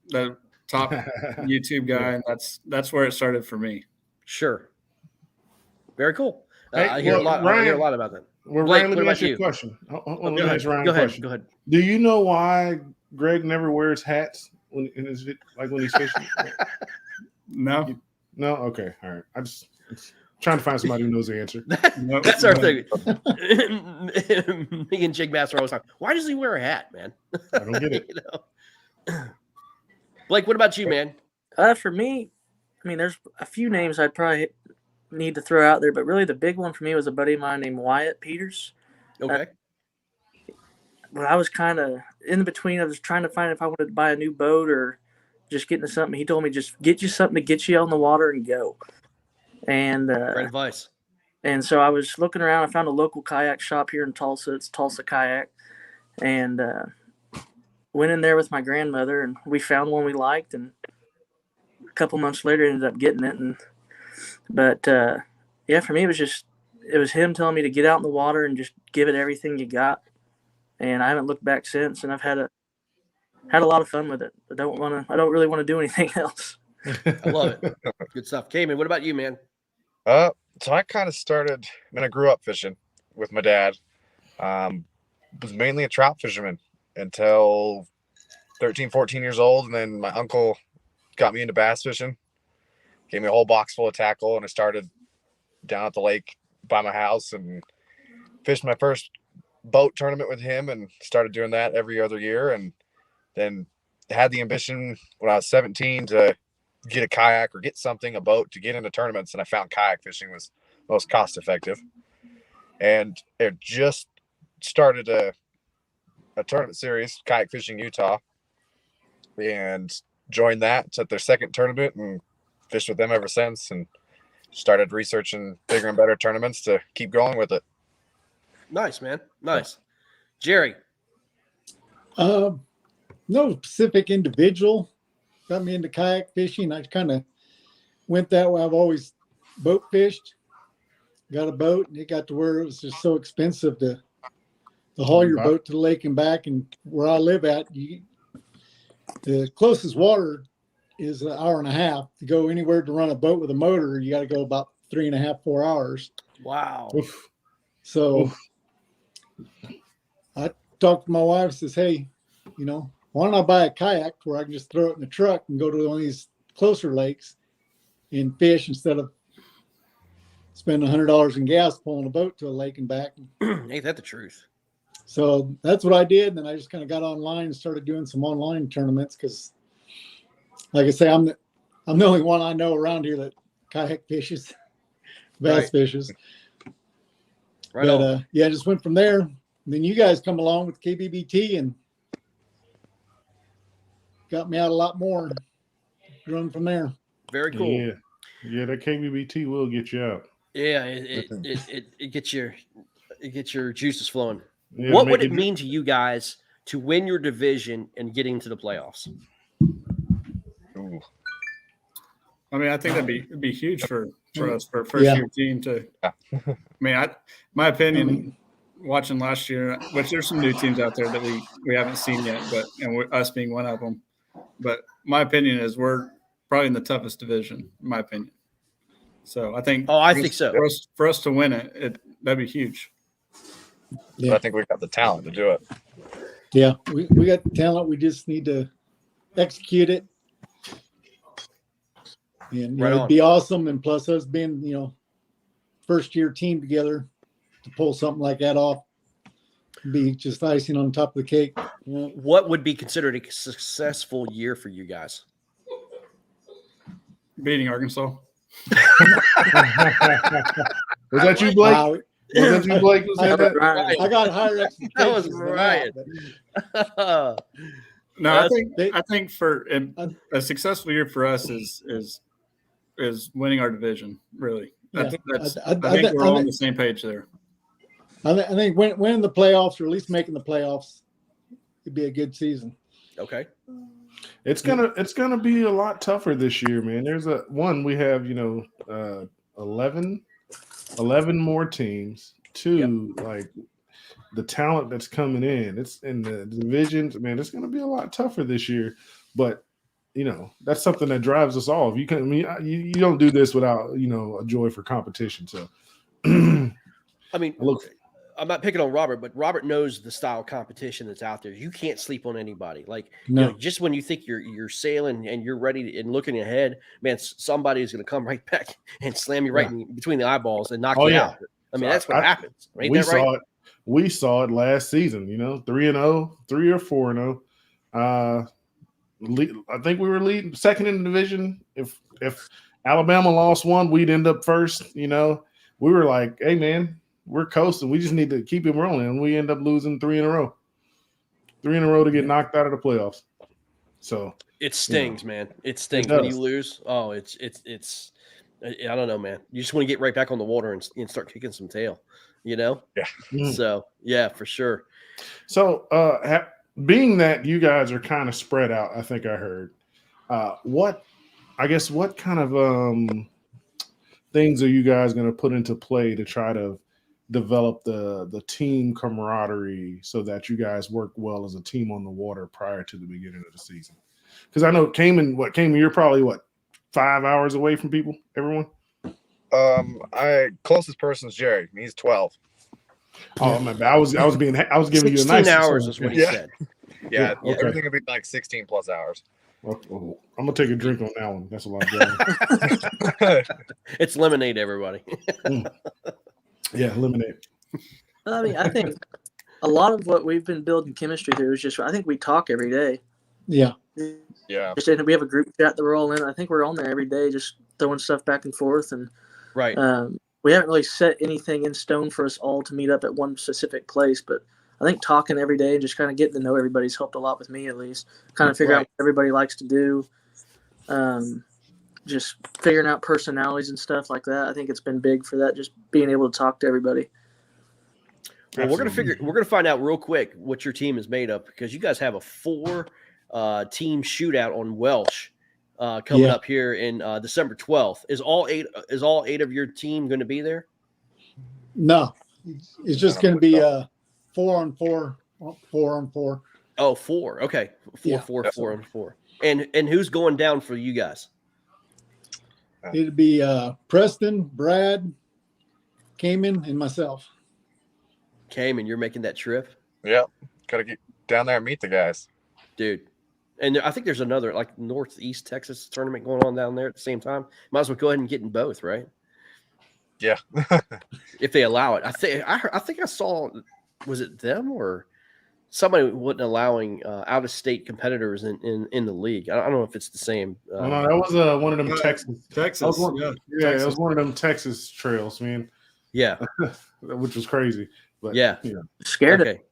the top YouTube guy, and that's where it started for me. Sure. Very cool. Hey, I hear a lot. I hear a Ryan- lot about that. Well, Blake, Ryan, let what me about ask you you? a question. Let Go me ahead. ask Ryan Go a ahead. question. Go ahead. Do you know why Greg never wears hats when he's fishing? No, No? Okay. All right. I'm trying to find somebody who knows the answer. no, That's our no. thing. Me and Jake Master always talk. Why does he wear a hat, man? I don't get it. You know? Blake, what about you, man? For me, I mean, there's a few names I'd probably need to throw out there, but really the big one for me was a buddy of mine named Wyatt Peters. Okay. When I was kind of in between, I was trying to find if I wanted to buy a new boat or just get into something. He told me just get you something to get you on the water and go. And Great advice. And so I was looking around. I found a local kayak shop here in Tulsa. It's Tulsa Kayak. And went in there with my grandmother, and we found one we liked. And a couple months later, ended up getting it. But for me, it was him telling me to get out in the water and just give it everything you got. And I haven't looked back since. And I've had a lot of fun with it. I don't really want to do anything else. I love it. Good stuff. Cayman, what about you, man? So I kind of started, I grew up fishing with my dad. Was mainly a trout fisherman until 13, 14 years old. And then my uncle got me into bass fishing, gave me a whole box full of tackle. And I started down at the lake by my house and fished my first boat tournament with him and started doing that every other year. And then had the ambition when I was 17 to get a kayak or get a boat to get into tournaments. And I found kayak fishing was most cost effective. And it just started a tournament series, Kayak Fishing Utah, and joined that. It's at their second tournament and fished with them ever since, and started researching bigger and better tournaments to keep going with it. Nice, man. Nice. Jerry. No specific individual got me into kayak fishing. I kind of went that way. I've always boat fished, got a boat, and it got to where it was just so expensive to haul your boat to the lake and back. And where I live at, the closest water is an hour and a half. To go anywhere to run a boat with a motor, you got to go about 3.5, 4 hours. Wow. Oof. So I talked to my wife, says, hey, why don't I buy a kayak where I can just throw it in the truck and go to one of these closer lakes and fish instead of spending $100 in gas pulling a boat to a lake and back. Ain't that the truth? So that's what I did. And then I just kind of got online and started doing some online tournaments because, like I say, I'm the only one I know around here that kayak fishes, bass fishes. Right. But on. I just went from there. And then you guys come along with KBBT and got me out a lot more. Run from there. Very cool. Yeah, that KBBT will get you out. Yeah, it gets your juices flowing. Yeah, What would it mean to you guys to win your division and getting to the playoffs? Ooh. I mean, I think it'd be huge for us for a first year team to. I mean, my opinion, watching last year, which there's some new teams out there that we haven't seen yet, but us being one of them. But my opinion is we're probably in the toughest division, in my opinion. So I think. I think so. For us to win it, that'd be huge. Yeah. But I think we've got the talent to do it. Yeah, we got the talent. We just need to execute it. And it'd be awesome. And plus us being, first year team together to pull something like that off would be just icing on top of the cake. What would be considered a successful year for you guys? Beating Arkansas. Was that you, Blake? Wow. Was that you, Blake? I got higher expectations. That was Ryan. No, I think for a successful year for us is winning our division. Really, I think we're all on the same page there. I think winning the playoffs, or at least making the playoffs, would be a good season. Okay. It's gonna be a lot tougher this year, man. We have 11 more teams. Two, like the talent that's coming in. It's in the divisions, man. It's gonna be a lot tougher this year, but that's something that drives us all. You can, I mean, you don't do this without, a joy for competition. So, I mean, look, I'm not picking on Robert, but Robert knows the style of competition that's out there. You can't sleep on anybody. Like, No. just when you think you're sailing and you're ready and looking ahead, man, somebody is going to come right back and slam you right in between the eyeballs and knock you out. I mean, that's what happens. Ain't that right? We saw it last season. 3-0, 3 or 4-0. I think we were leading second in the division. If Alabama lost one, we'd end up first. We were like, hey man, we're coasting. We just need to keep it rolling, and we end up losing 3 in a row. 3 in a row to get knocked out of the playoffs. So it stings, man. It stings does. when you lose. Oh, it's. I don't know, man. You just want to get right back on the water and start kicking some tail. Yeah. So yeah, for sure. So being that you guys are kind of spread out, I think I heard. What kind of things are you guys going to put into play to try to develop the team camaraderie so that you guys work well as a team on the water prior to the beginning of the season? Because I know Cayman, you're probably 5 hours away from everyone? Closest person is Jerry. He's 12. Oh man, I was giving you a 16 nice hours is what he said. Yeah, okay. Everything would be like 16 plus hours. Well, I'm gonna take a drink on that one. That's a lot of drink. It's lemonade, everybody. Yeah, lemonade. I mean, I think a lot of what we've been building chemistry through is just, I think we talk every day. Yeah. Yeah. We have a group chat that we're all in. I think we're on there every day, just throwing stuff back and forth. And Right. We haven't really set anything in stone for us all to meet up at one specific place, but I think talking every day and just kind of getting to know everybody's helped a lot with me, at least. Kind of figure out what everybody likes to do. Just figuring out personalities and stuff like that. I think it's been big for that, just being able to talk to everybody. Well, we're gonna find out real quick what your team is made of, because you guys have a 4 team shootout on Welsh coming up here in December 12th. Is all eight of your team going to be there? No, it's just going to be 4-on-4, 4-on-4. Oh, 4. Okay, 4-on-4. And who's going down for you guys? It'll be Preston, Brad, Cayman, and myself. Cayman, you're making that trip? Yeah, gotta get down there and meet the guys, dude. And I think there's another like Northeast Texas tournament going on down there at the same time. Might as well go ahead and get in both, right? Yeah, if they allow it. I think I saw, was it them or somebody wasn't allowing out of state competitors in the league? I don't know if it's the same. No, that was one of them Texas. Texas, it was one of them Texas trails, man. Yeah, which was crazy. But yeah, scared it.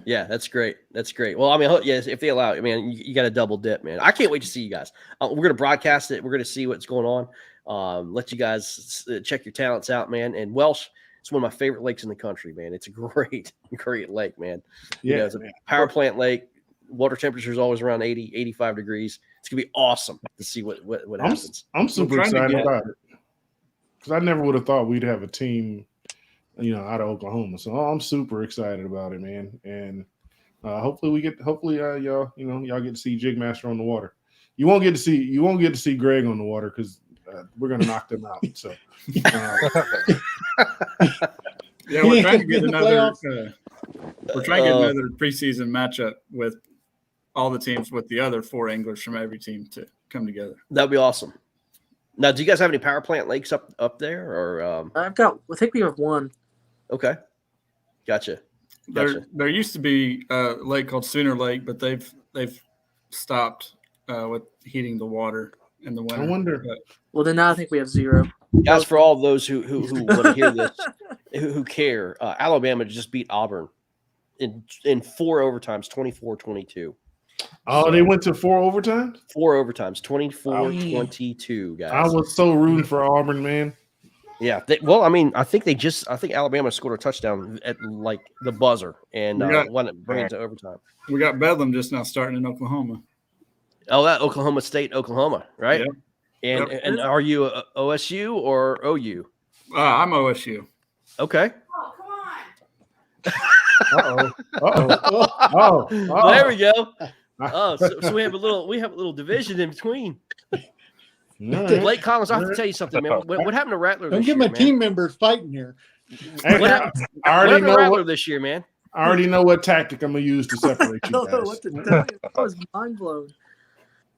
Yeah, that's great. That's great. Well, I mean, yes, if they allow it, man, you got to double dip, man. I can't wait to see you guys. We're going to broadcast it. We're going to see what's going on. Let you guys check your talents out, man. And Welsh, it's one of my favorite lakes in the country, man. It's a great lake, man. Yeah, it's a power plant lake. Water temperature is always around 80, 85 degrees. It's going to be awesome to see what happens. I'm super excited about it, because I never would have thought we'd have a team out of Oklahoma. So I'm super excited about it, man. And hopefully y'all get to see Jigmaster on the water. You won't get to see Greg on the water, because we're gonna knock them out. So we're trying to get another preseason matchup with all the teams, with the other 4 anglers from every team to come together. That'd be awesome. Now, do you guys have any power plant lakes up there, or I think we have one. Okay, gotcha. There used to be a lake called Sooner Lake, but they've stopped with heating the water in the winter. I wonder. Well, then now I think we have 0. Guys, for all those who want to hear this, who care, Alabama just beat Auburn in 4 overtimes, 24-22. Oh, they went to 4 overtimes? 4 overtimes, 24-22, guys. I was so rooting for Auburn, man. Yeah. I think Alabama scored a touchdown at like the buzzer and won it, bring it to overtime. We got Bedlam just now starting in Oklahoma. Oh, that Oklahoma State, Oklahoma, right? Yep. And are you a OSU or OU? I'm OSU. Okay. Oh, come on. Uh-oh. There we go. Oh, so we have a little division in between. All right. Blake Collins, I have to tell you something, man. What happened to Rattler Don't this get year, my man? team members fighting here. Hey, What I happened already to know Rattler what this year, man? I already know what tactic I'm gonna use to separate I you don't know guys. what to tell you. I was mind blown.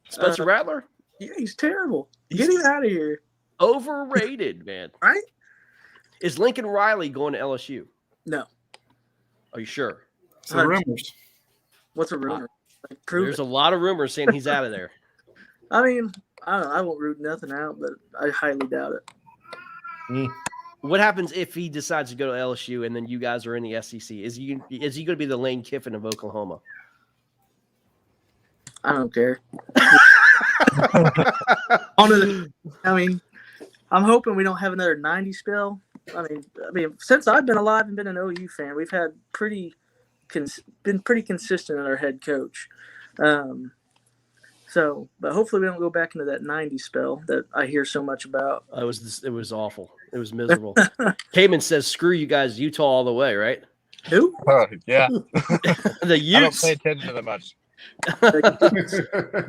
Spencer Rattler? Yeah, he's terrible. Get him out of here. Overrated, man. Right? Is Lincoln Riley going to LSU? No. Are you sure? So rumors. What's a rumor? Like, prove There's it. a lot of rumors saying he's out of there. I mean, I don't know. I won't root nothing out, but I highly doubt it. What happens if he decides to go to LSU and then you guys are in the SEC? Is he going to be the Lane Kiffin of Oklahoma? I don't care. I mean, I'm hoping we don't have another 90 spell. I mean, since I've been alive and been an OU fan, we've had been pretty consistent in our head coach. But hopefully we don't go back into that 90 spell that I hear so much about. It was awful. It was miserable. Cayman says, "Screw you guys, Utah all the way." Right? Who? Yeah. The I don't Utes. pay attention to them much.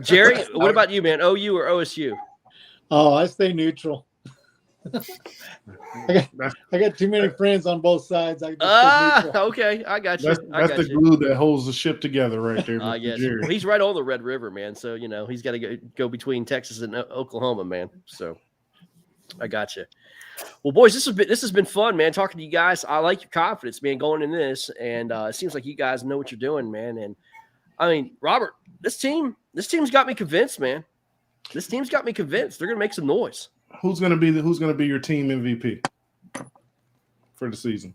Jerry, what about you, man? OU or OSU? Oh, I stay neutral. I got too many friends on both sides. I just stay neutral. Okay, I got you. That's the glue that holds the ship together, right there. I Mr. guess Jerry. well, he's right on the Red River, man. So he's got to go between Texas and Oklahoma, man. So I got you. Well, boys, this has been fun, man. Talking to you guys, I like your confidence, man, going in this, and it seems like you guys know what you're doing, man. And I mean, Robert, this team's got me convinced, man. This team's got me convinced. They're gonna make some noise. Who's gonna be your team MVP for the season?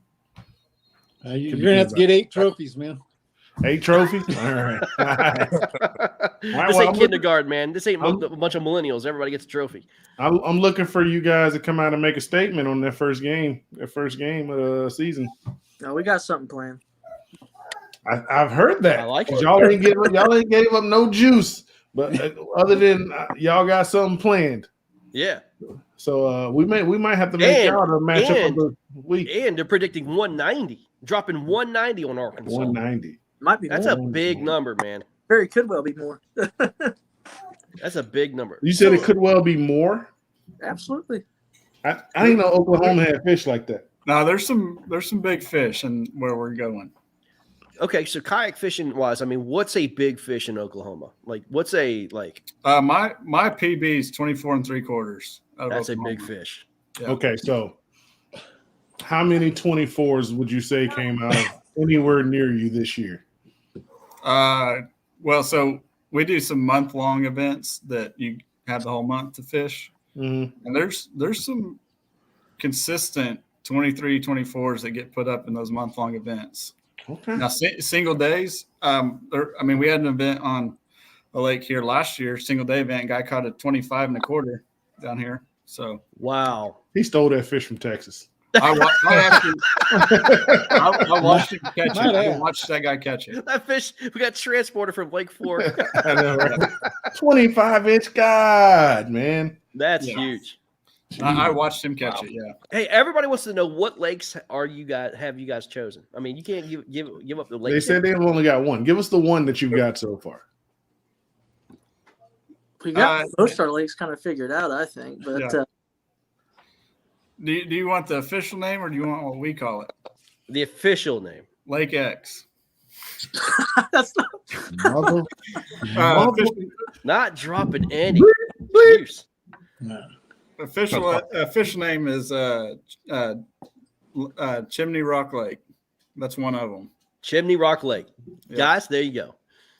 You're gonna have to get 8 trophies, man. 8 trophies? All right. This ain't kindergarten, man. This ain't a bunch of millennials. Everybody gets a trophy. I'm looking for you guys to come out and make a statement on that first game of the season. No, we got something planned. I've heard that. I like it. Y'all ain't gave up no juice, but other than y'all got something planned. Yeah. So we might have to make y'all a matchup of the week. And they're predicting 190, dropping 190 on Arkansas. 190. Might be That's more. a big number, man. Very could well be more. That's a big number. You said it could well be more. Absolutely. I didn't know Oklahoma had fish like that. No, there's some big fish in where we're going. Okay, so kayak fishing wise, I mean, what's a big fish in Oklahoma? Like, what's a like? My PB is 24 3/4. That's a big fish. Yeah. Okay, so how many 24s would you say came out of anywhere near you this year? Well, so we do some month-long events that you have the whole month to fish, and there's some consistent 23 24s that get put up in those month-long events. Okay. Now, single days. We had an event on a lake here last year, single day event. Guy caught a 25 1/4 down here. So wow, he stole that fish from Texas. I watched him catch it. I watched that guy catch it. That fish we got transported from Lake Fork. I know, right? 25-inch God, man. That's huge. I watched him catch it. Yeah. Hey, everybody wants to know what lakes have you guys chosen? I mean, you can't give up the lake. They said they've only got one. Give us the one that you've got so far. We got most of our lakes kind of figured out, I think. But yeah. Do you want the official name or do you want what we call it? The official name. Lake X. That's not not dropping any. Official name is Chimney Rock Lake. That's one of them. Chimney Rock Lake. Yeah. Guys, there you go.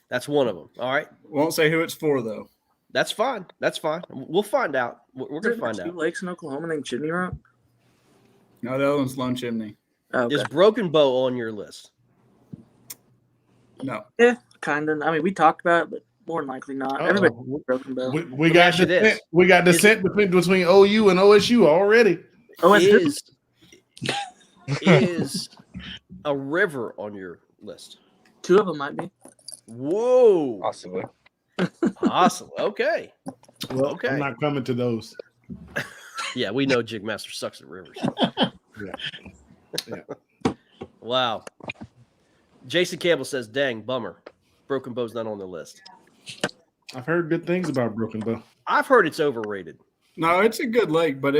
That's one of them. All right. Won't say who it's for, though. That's fine. That's fine. We'll find out. We're going to find out. 2 lakes in Oklahoma named Chimney Rock? No, the other one's Lone Chimney. Oh, okay. Is Broken Bow on your list? No. Yeah, kind of. I mean, we talked about it, but more than likely not. Everybody Broken Bow. We got descent. We got descent between OU and OSU already. Is a river on your list? 2 of them might be. Whoa. Possibly. Awesome. Okay. Well, okay. I'm not coming to those. Yeah, we know Jigmaster sucks at rivers. Yeah. Wow. Jason Campbell says, dang, bummer. Broken Bow's not on the list? I've heard good things about Broken Bow. I've heard it's overrated. No, it's a good lake, but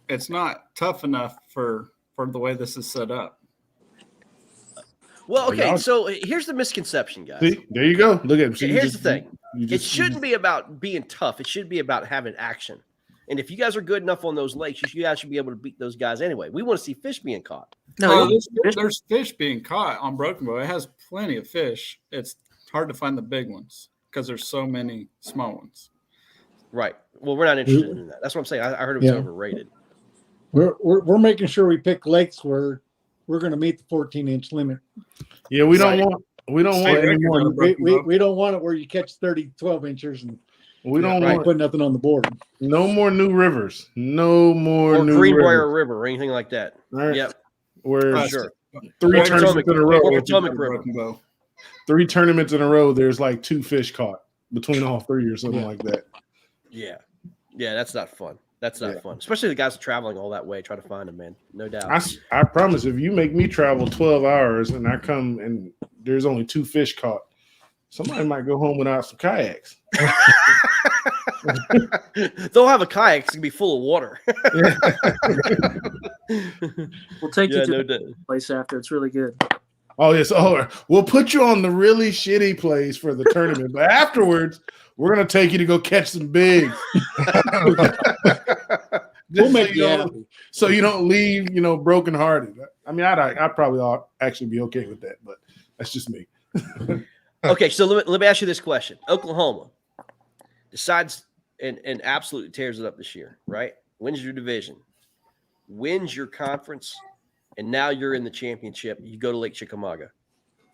it's not tough enough for the way this is set up. Well, okay, y'all- so here's the misconception, guys. See, there you go. Look at him. See, Here's the thing. you It just- shouldn't be about being tough. It should be about having action. And if you guys are good enough on those lakes, you guys should be able to beat those guys anyway. We want to see fish being caught. No, There's fish being caught on Broken Bow. It has plenty of fish. It's hard to find the big ones because there's so many small ones. Right. Well, we're not interested in that. That's what I'm saying. I heard it was Yeah. overrated. We're making sure we pick lakes where we're going to meet the 14-inch limit. Yeah, we don't Right. want State any record more. on Broken Bow. We don't want it where you catch 30, 12 inches and We don't right. want put nothing on the board. no more new rivers. No more Or new Greenbrier rivers. River or anything like that. All right. Yep. Where Uh, Sure. three Or tournaments Potomac- in a row. or Potomac River. Broken Bow. 3 tournaments in a row. There's like 2 fish caught between all 3 or something Yeah. like that. Yeah. Yeah, that's not fun. That's not fun. Especially the guys traveling all that way, try to find them, man. No doubt. I promise, if you make me travel 12 hours and I come and there's only 2 fish caught, somebody might go home without some kayaks. They'll have a kayak. It's going to be full of water. we'll take Yeah, you to no the doubt. place after. It's really good. Oh, yes. Oh, we'll put you on the really shitty place for the tournament, but afterwards, we're going to take you to go catch some bigs. We'll make so you you happy. don't, so you don't leave, brokenhearted. I mean, I'd probably actually be okay with that, but that's just me. Okay, so let me ask you this question. Oklahoma decides and absolutely tears it up this year, right? Wins your division, wins your conference, and now you're in the championship. You go to Lake Chickamauga.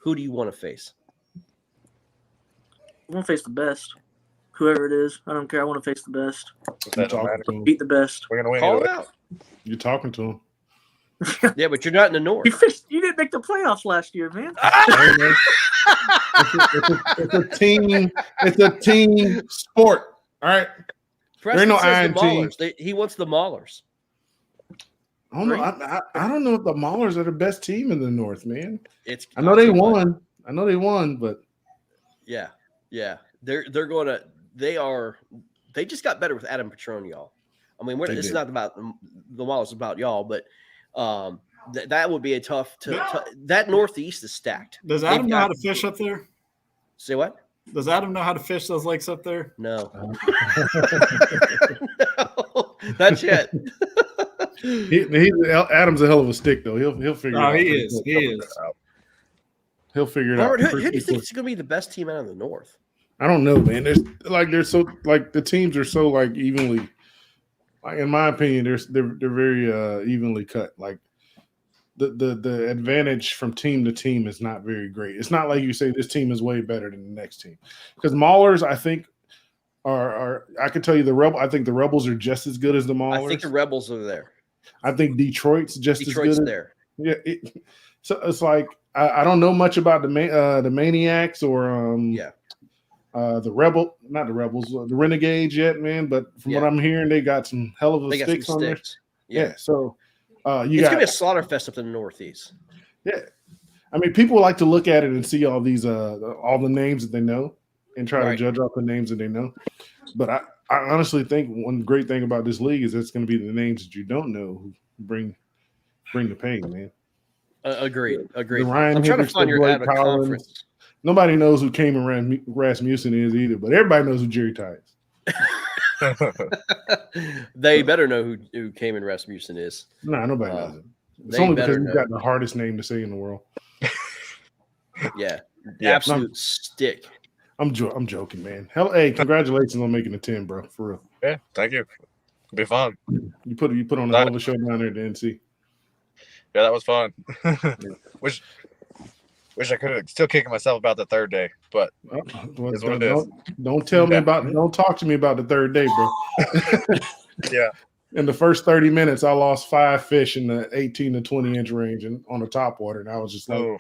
Who do you want to face? I want to face the best. Whoever it is. I don't care. I want to face the best. You're That don't matter. talking to him. Beat the best. We're gonna win. Call either it way. out. You're talking to him. Yeah, but you're not in the north. You didn't make the playoffs last year, man. Hey, man. It's a team. It's a team sport. All right. Preston no says iron the team. Maulers. He wants the Maulers. I don't know. I don't know if the Maulers are the best team in the North, man. I know I'll they tell you what. won. I know they won, but Yeah. They're going to. They just got better with Adam Petrone, y'all. I mean, They it's did. not about the Maulers, it's about y'all, but that would be a tough. That Northeast is stacked. Does They've Adam know got- how to fish up there? Say what? Does Adam know how to fish those lakes up there? No. No, not yet. Adam's a hell of a stick, though. He'll figure it Oh, out. he pretty is. quick. He is. He'll figure it out. Robert, who pretty do you think quick. is going to be the best team out of the North? I don't know, man. The teams are so like evenly. Like in my opinion, they're very evenly cut. Like the advantage from team to team is not very great. It's not like you say this team is way better than the next team. Because Maulers, I think, are I can tell you I think the Rebels are just as good as the Maulers. I think the Rebels are there. I think Detroit's just Detroit's as good. there. Yeah. So it's like I don't know much about the Maniacs or the the Renegades yet, man. But from what I'm hearing, they got some hell of a They got sticks some on there. sticks. Yeah. So It's going to be a slaughter fest up in the Northeast. yeah. I mean, people like to look at it and see all these all the names that they know and try Right. to judge off the names that they know. But I honestly think one great thing about this league is it's going to be the names that you don't know who bring the pain, man. Agreed. The Ryan I'm trying to Hendricks, find the your Blake out of Collins. conference. Nobody knows who Cayman Rasmussen is either, but everybody knows who Jerry Ty is. They better know who Cayman Rasmussen is. Nah, nobody knows it. It's they only better because he's know. got the hardest name to say in the world. Yeah. Yeah. Absolute stick. I'm joking, man. Hell, hey, congratulations on making a 10, bro. For real. Yeah, thank you. It'll be fun. You put on a hell of a show down there at the NC. Yeah, that was fun. Wish I could have still kicking myself about the third day, but Well, Is what it is. don't tell me Yeah. don't talk to me about the third day, bro. yeah, In the first 30 minutes, I lost 5 fish in the 18 to 20 inch range and on the top water, and I was just like, oh,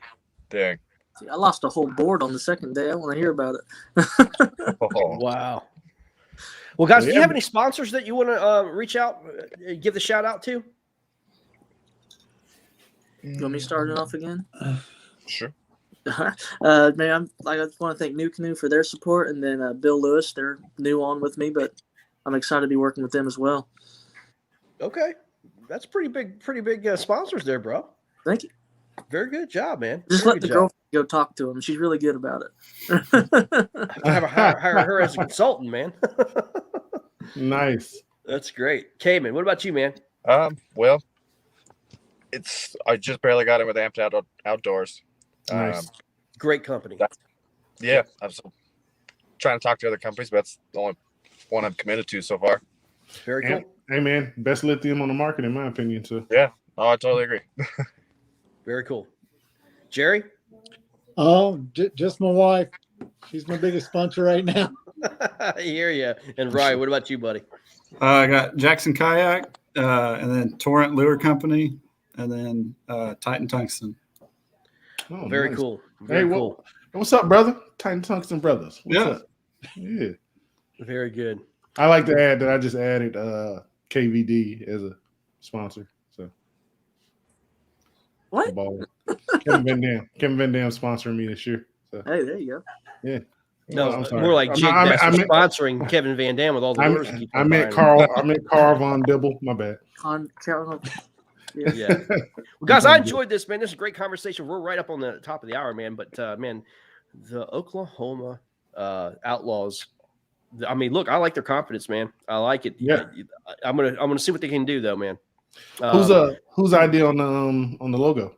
dang. See, I lost a whole board on the second day. I want to hear about it. Oh, Wow. Well, guys, do you Yeah. have any sponsors that you want to reach out, give the shout out to? You want me starting off again? sure. Man, I just want to thank New Canoe for their support, and then Bill Lewis. They're new on with me, but I'm excited to be working with them as well. Okay, that's pretty big sponsors there, bro. Thank you. Very good job, man. Just Very let good the job. girlfriend go talk to him. She's really good about it. I have to hire her as a consultant, man. Nice. That's great. Cayman, what about you, man? Well, I just barely got in with Amped Outdoors. Nice. Great company. Yeah, I'm still trying to talk to other companies, but that's the only one I'm committed to so far. Very cool. Hey, man, best lithium on the market, in my opinion, too. Yeah, I totally agree. Very cool. Jerry? Oh, just my wife. She's my biggest sponsor right now. I hear you. And Ryan, what about you, buddy? I got Jackson Kayak, and then Torrent Lure Company, and then Titan Tungsten. Oh, Very nice. cool. Very cool. What's up, brother? Titan Tungsten Brothers. What's up? Yeah. Very good. I like to add that I just added KVD as a sponsor. So What? Kevin Van Dam sponsoring me this year. So Hey, there you go. yeah. No, I'm sorry. more like Jake I Bassett sponsoring Kevin Van Dam with all the lures. I meant Carl Von Dibble. My bad. Yeah. Well, guys, I enjoyed this, man. This is a great conversation. We're right up on the top of the hour, man. But man, the Oklahoma Outlaws. I mean, look, I like their confidence, man. I like it. Yeah. I'm gonna see what they can do, though, man. Whose idea on the logo?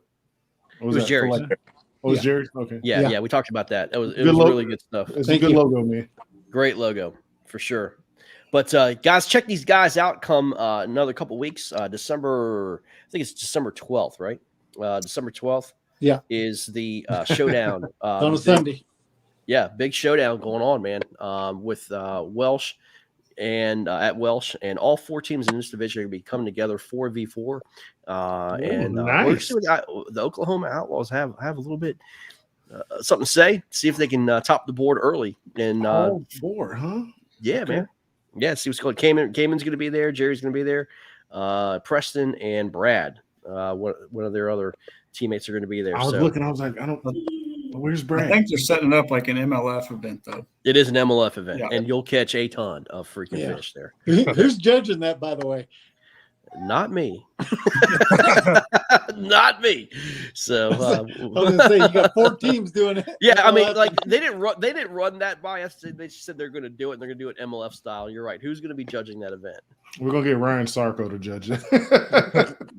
It was Jerry's. Oh, it was Jerry's? Okay. Yeah. We talked about that. It was really good stuff. It's a good logo, man. Great logo for sure. But guys, check these guys out. Come another couple weeks. December 12th, right? December 12th. Yeah. Is the showdown on a Sunday. Yeah, big showdown going on, man. With Welsh and at Welsh, and all four teams in this division are going to be coming together 4v4. Nice. The Oklahoma Outlaws have a little bit something to say. See if they can top the board early. And board, huh? Yeah, okay. Man. Yeah, see what's going. Cayman's going to be there. Jerry's going to be there. Preston and Brad, one of their other teammates, are going to be there. I was looking. I was like, where's Brad? I think they're setting up like an MLF event, though. It is an MLF event, and you'll catch a ton of freaking fish there. Who's judging that, by the way? Not me. Not me. So I was gonna say, you got 4 teams doing it. Yeah, I mean, like they didn't run that by us. They said they're going to do it, and they're going to do it MLF style. You're right. Who's going to be judging that event? We're going to get Ryan Sarko to judge it.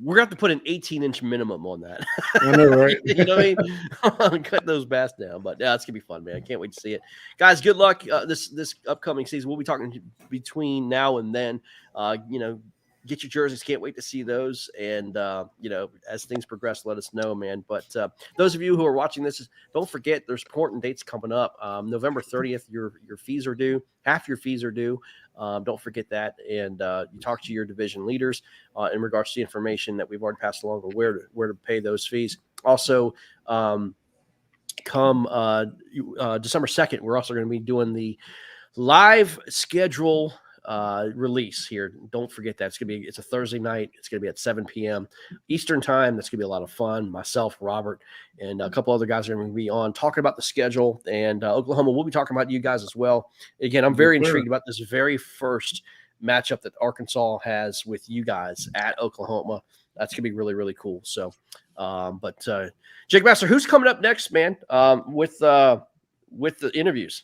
We're going to have to put an 18-inch minimum on that. I know, right? You know what I mean? Cut those bass down. But yeah, it's going to be fun, man. I can't wait to see it. Guys, good luck this upcoming season. We'll be talking between now and then. Get your jerseys. Can't wait to see those. And, as things progress, let us know, man. But those of you who are watching this, don't forget there's important dates coming up. November 30th, your fees are due. Half your fees are due. Don't forget that. And you talk to your division leaders in regards to the information that we've already passed along on where to pay those fees. Also, come December 2nd, we're also going to be doing the live schedule release here. Don't forget that it's a Thursday night. It's gonna be at 7 p.m. Eastern time. That's gonna be a lot of fun. Myself, Robert, and a couple other guys are gonna be on talking about the schedule, and Oklahoma. We'll be talking about you guys as well. Again, I'm very intrigued about this very first matchup that Arkansas has with you guys at Oklahoma. That's gonna be really, really cool. So Jake Master, who's coming up next, man? With the interviews.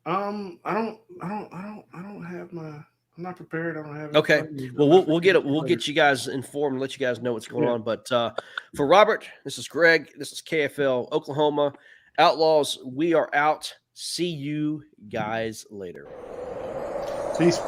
I don't have I'm not prepared. I don't have. Okay. Well, we'll get you guys informed and let you guys know what's going on. But for Robert, this is Greg. This is KFL Oklahoma Outlaws. We are out. See you guys later. Peace.